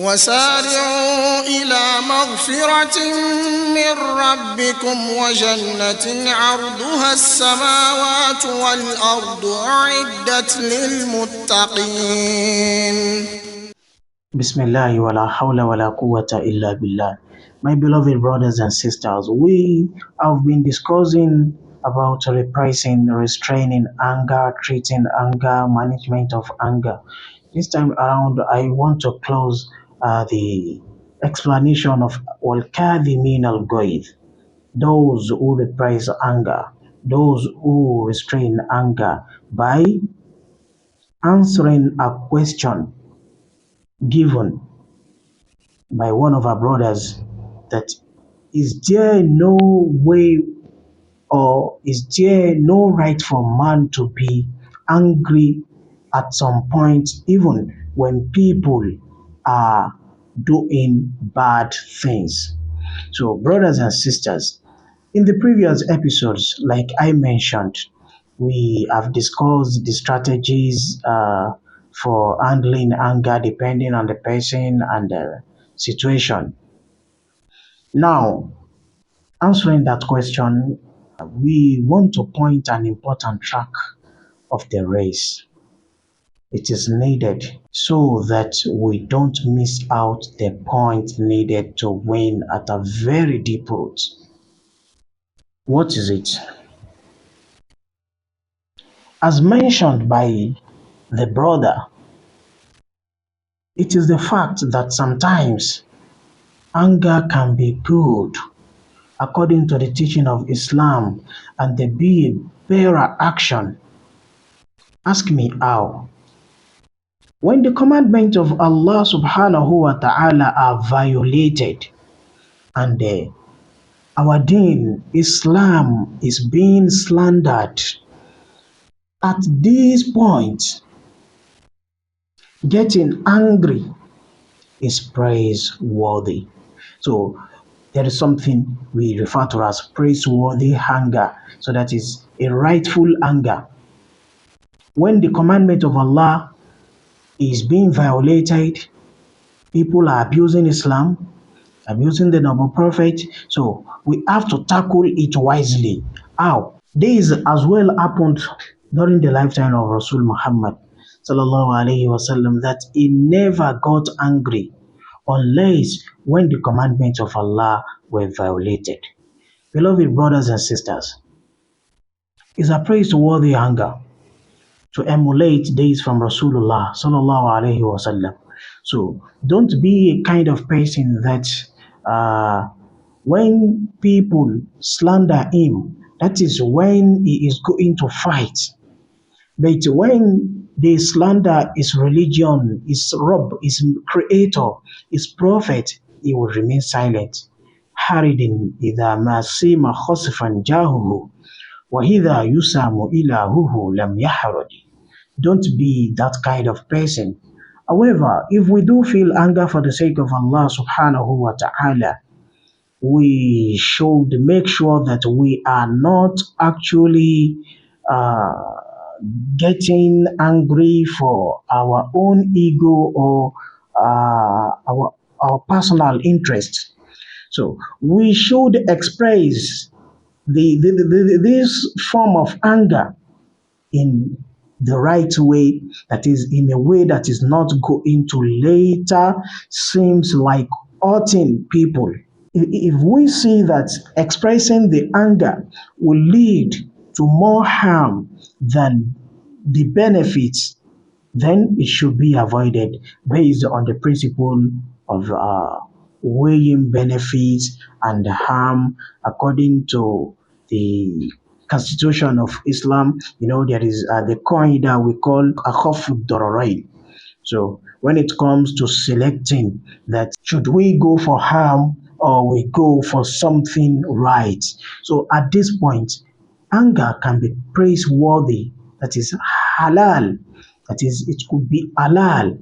وسارعوا إلى مغفرة من ربكم وجنة عرضها السماوات والأرض أعدت للمتقين. Bismillah wa la hawla wa la quwwata illa billah. My beloved brothers and sisters, we have been discussing about repressing, restraining anger, treating anger, management of anger. This time around, I want to close the explanation of al-kadhimin al-ghaidh, those who repress anger, those who restrain anger, by answering a question given by one of our brothers, that is there no way or is there no right for man to be angry at some point, even when people are doing bad things? So brothers and sisters, in the previous episodes, like I mentioned, we have discussed the strategies for handling anger depending on the person and the situation. Now, answering that question, we want to point an important track of the race. It is needed so that we don't miss out the point needed to win at a very deep root. What is it? As mentioned by the brother, it is the fact that sometimes anger can be good according to the teaching of Islam and there be a better action. Ask me how. When the commandments of Allah subhanahu wa ta'ala are violated and our deen, Islam, is being slandered, at this point, getting angry is praiseworthy. So there is something we refer to as praiseworthy anger. So that is a rightful anger. When the commandment of Allah is being violated, people are abusing Islam, abusing the noble prophet. So we have to tackle it wisely. How? This as well happened during the lifetime of Rasul Muhammad sallallahu alaihi wasallam, that he never got angry unless when the commandments of Allah were violated. Beloved brothers and sisters, it's a praiseworthy anger to emulate this from Rasulullah sallallahu alaihi wasallam. So don't be a kind of person that when people slander him, that is when he is going to fight. But when they slander his religion, his Rabb, his creator, his prophet, he will remain silent. Haridin idha masima khosifan jahuhu wa idha yusamu ilahuhu lam yahradi. Don't be that kind of person. However, if we do feel anger for the sake of Allah subhanahu wa ta'ala, we should make sure that we are not actually getting angry for our own ego or our personal interest. So we should express this form of anger in the right way, that is in a way that is not going to later seems like hurting people. If we see that expressing the anger will lead to more harm than the benefits, then it should be avoided based on the principle of weighing benefits and harm according to the Constitution of Islam. There is the coin that we call akhafud dararain. So when it comes to selecting that should we go for harm or we go for something right, so at this point anger can be praiseworthy, that is halal, that is it could be halal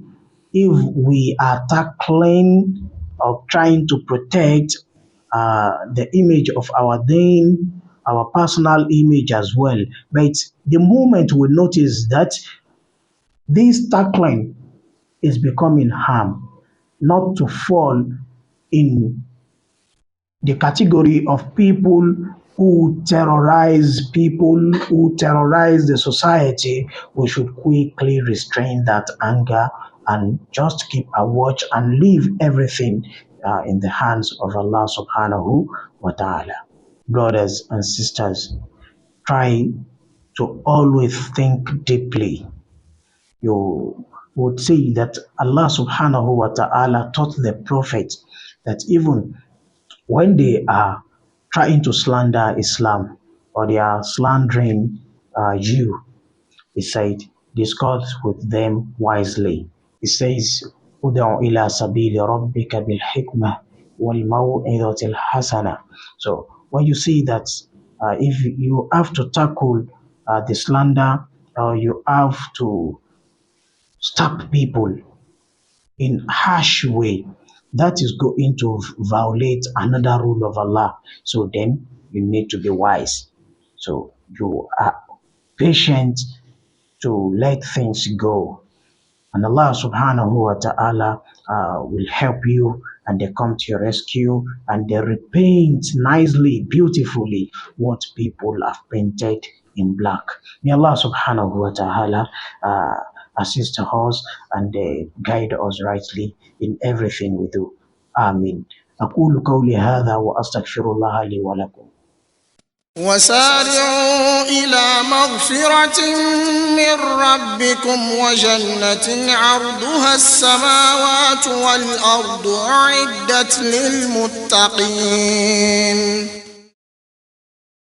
if we are tackling or trying to protect the image of our deen, our personal image as well. But the moment we notice that this tackling is becoming harm, not to fall in the category of people who terrorize the society. We should quickly restrain that anger and just keep a watch and leave everything in the hands of Allah subhanahu wa ta'ala. Brothers and sisters, try to always think deeply. You would see that Allah subhanahu wa ta'ala taught the Prophet that even when they are trying to slander Islam or they are slandering you, he said, discuss with them wisely. He says, "Ud'u ila sabili rabbika bil hikmah wal maw'izatil hasana." So when you see that if you have to tackle the slander, or you have to stop people in harsh way, that is going to violate another rule of Allah. So then you need to be wise. So you are patient to let things go. And Allah subhanahu wa ta'ala will help you, and they come to your rescue and they repaint nicely, beautifully what people have painted in black. May Allah subhanahu wa ta'ala assist us and guide us rightly in everything we do. Amin. أقول قولي هذا وأستغفر الله لي ولكم. وسارعوا إلى مغفرة من ربكم وجنة عرضها السماوات والأرض أعدت للمتقين